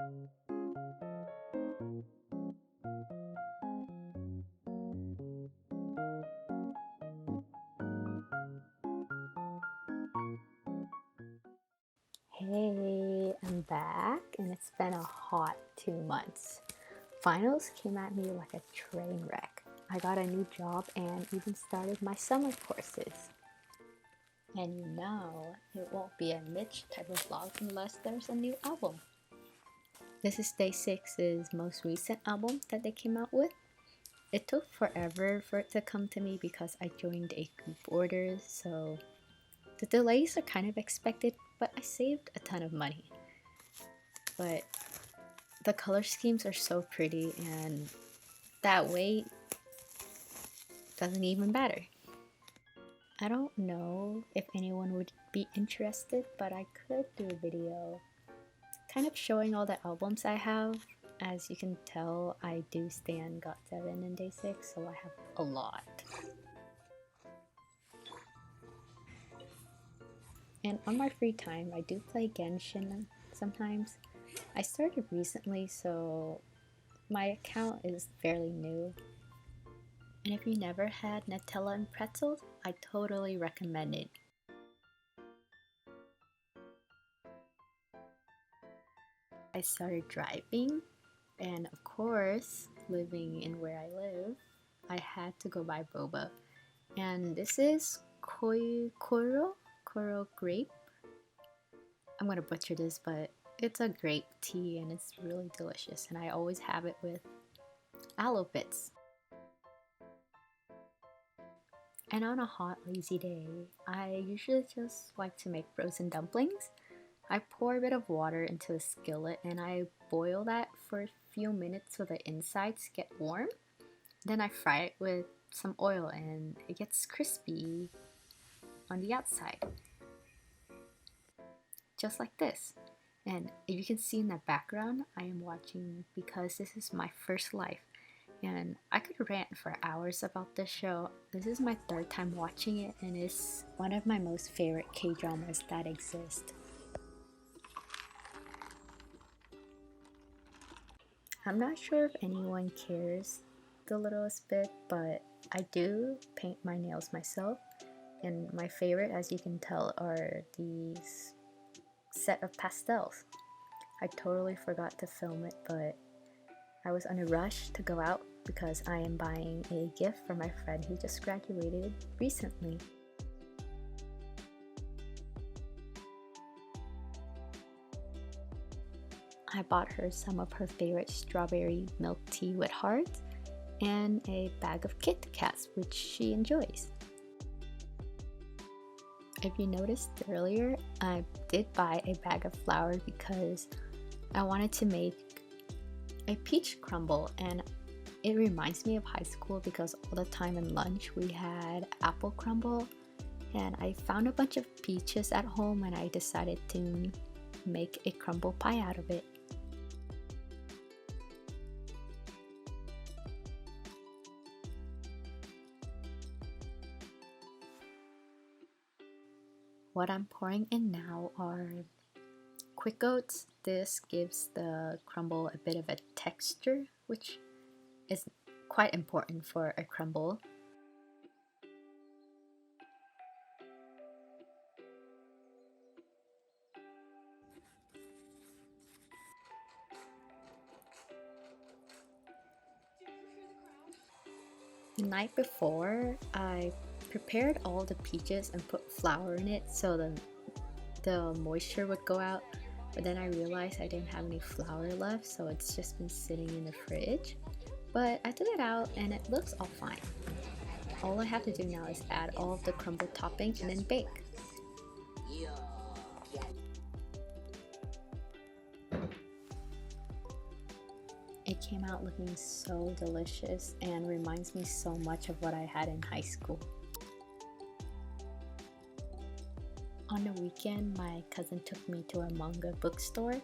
Hey, I'm back and it's been a hot 2 months. Finals came at me like a train wreck. I got a new job and even started my summer courses. And you know, it won't be a niche type of vlog unless there's a new album. This is Day 6's most recent album that they came out with. It took forever for it to come to me because I joined a group order, so the delays are kind of expected, but I saved a ton of money. But the color schemes are so pretty, and that wait doesn't even matter. I don't know if anyone would be interested, but I could do a video kind of showing all the albums I have. As you can tell, I do stand GOT7 in Day 6, so I have a lot. And on my free time, I do play Genshin sometimes. I started recently, so my account is fairly new. And if you never had Nutella and pretzels, I totally recommend it. I started driving, and of course, living in where I live, I had to go buy boba. And this is Koro grape. I'm gonna butcher this, but it's a grape tea and it's really delicious, and I always have it with aloe bits. And on a hot, lazy day, I usually just like to make frozen dumplings. I pour a bit of water into a skillet and I boil that for a few minutes so the insides get warm. Then I fry it with some oil and it gets crispy on the outside. Just like this. And if you can see in the background, I am watching Because This Is My First Life. And I could rant for hours about this show. This is my third time watching it and it's one of my most favorite K-dramas that exist. I'm not sure if anyone cares the littlest bit, but I do paint my nails myself. And my favorite, as you can tell, are these set of pastels. I totally forgot to film it, but I was on a rush to go out because I am buying a gift for my friend who just graduated recently. I bought her some of her favorite strawberry milk tea with hearts and a bag of Kit Kats, which she enjoys. If you noticed earlier, I did buy a bag of flour because I wanted to make a peach crumble, and it reminds me of high school because all the time in lunch we had apple crumble, and I found a bunch of peaches at home and I decided to make a crumble pie out of it. What I'm pouring in now are quick oats. This gives the crumble a bit of a texture, which is quite important for a crumble. The night before, I prepared all the peaches and put flour in it so the moisture would go out, but then I realized I didn't have any flour left, so it's just been sitting in the fridge. But I took it out and it looks all fine. All I have to do now is add all of the crumble topping and then bake. It came out looking so delicious and reminds me so much of what I had in high school. On the weekend, my cousin took me to a manga bookstore.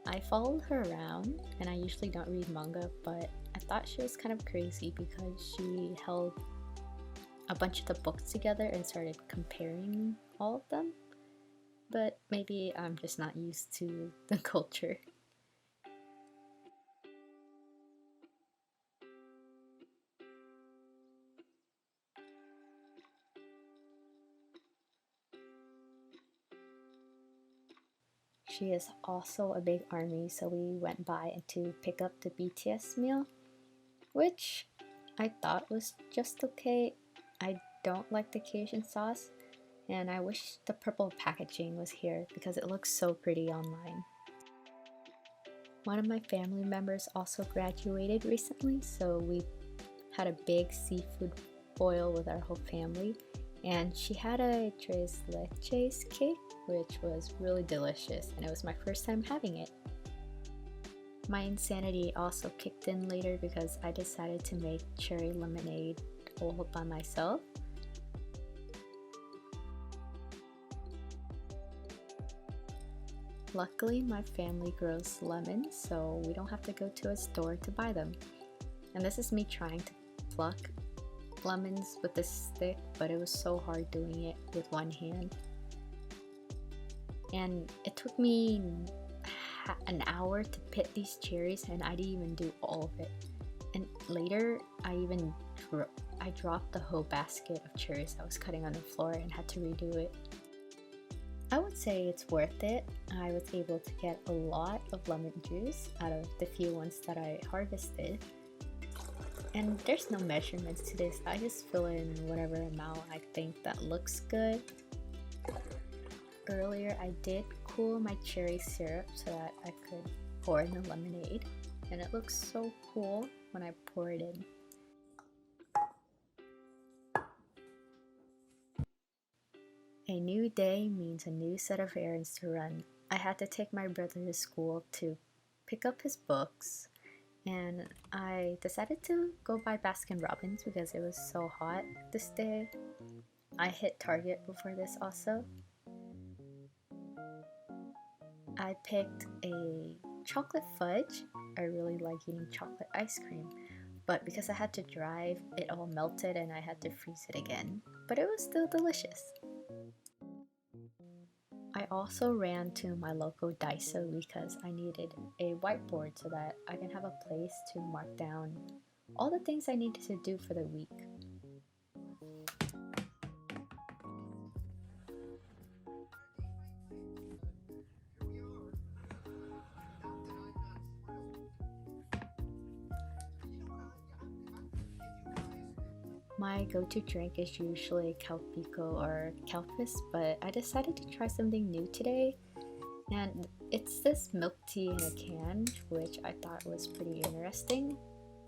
I followed her around, and I usually don't read manga, but I thought she was kind of crazy because she held a bunch of the books together and started comparing all of them. But maybe I'm just not used to the culture. She is also a big ARMY, so we went by to pick up the BTS meal, which I thought was just okay. I don't like the Cajun sauce, and I wish the purple packaging was here because it looks so pretty online. One of my family members also graduated recently, so we had a big seafood boil with our whole family, and she had a tres leches cake, which was really delicious, and it was my first time having it. My insanity also kicked in later because I decided to make cherry lemonade all by myself. Luckily, my family grows lemons, so we don't have to go to a store to buy them. And this is me trying to pluck lemons with a stick, but it was so hard doing it with one hand. And it took me an hour to pit these cherries, and I didn't even do all of it. And later, I dropped the whole basket of cherries I was cutting on the floor and had to redo it. I would say it's worth it. I was able to get a lot of lemon juice out of the few ones that I harvested. And there's no measurements to this. I just fill in whatever amount I think that looks good. Earlier I did cool my cherry syrup so that I could pour in the lemonade, and it looks so cool when I pour it in. A new day means a new set of errands to run. I had to take my brother to school to pick up his books, and I decided to go buy Baskin Robbins because it was so hot this day. I hit Target before this also. I picked a chocolate fudge. I really like eating chocolate ice cream, but because I had to drive, it all melted and I had to freeze it again. But it was still delicious. I also ran to my local Daiso because I needed a whiteboard so that I can have a place to mark down all the things I needed to do for the week. My go-to drink is usually Calpico or Calpis, but I decided to try something new today, and it's this milk tea in a can, which I thought was pretty interesting,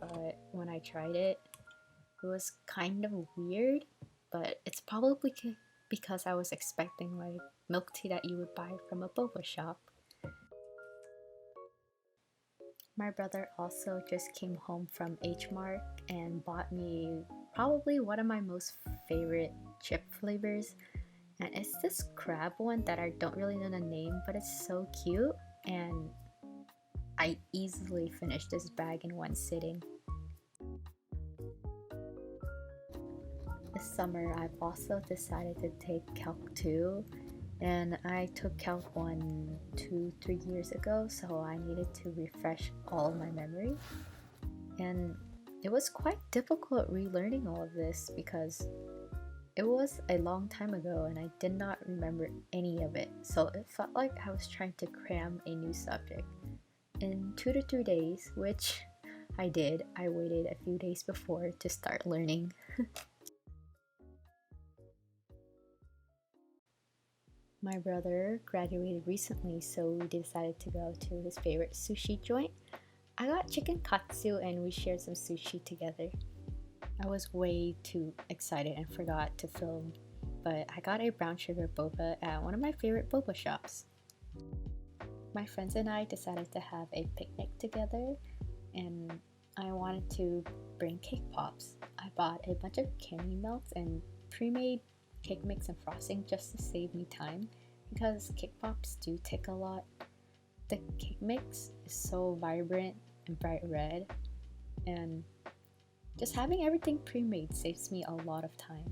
but when I tried it, it was kind of weird, but it's probably because I was expecting like milk tea that you would buy from a boba shop. My brother also just came home from H Mart and bought me probably one of my most favorite chip flavors, and it's this crab one that I don't really know the name, but it's so cute, and I easily finished this bag in one sitting. This summer I've also decided to take Calc 2, and I took Calc 1 2-3 years ago, so I needed to refresh all my memory. And it was quite difficult relearning all of this because it was a long time ago and I did not remember any of it, so it felt like I was trying to cram a new subject in 2 to 3 days, which I did. I waited a few days before to start learning. My brother graduated recently, so we decided to go to his favorite sushi joint. I got chicken katsu and we shared some sushi together. I was way too excited and forgot to film, but I got a brown sugar boba at one of my favorite boba shops. My friends and I decided to have a picnic together, and I wanted to bring cake pops. I bought a bunch of candy melts and pre-made cake mix and frosting just to save me time because cake pops do take a lot. The cake mix is so vibrant and bright red, and just having everything pre-made saves me a lot of time.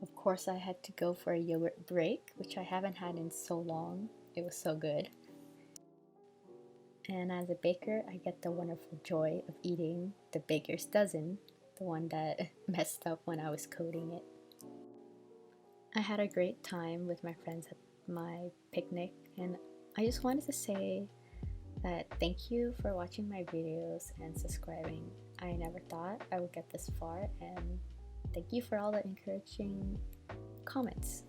Of course, I had to go for a yogurt break, which I haven't had in so long. It was so good. And as a baker, I get the wonderful joy of eating the baker's dozen, the one that messed up when I was coding it. I had a great time with my friends at my picnic, and I just wanted to say that thank you for watching my videos and subscribing. I never thought I would get this far, and thank you for all the encouraging comments.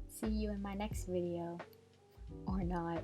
See you in my next video, or not.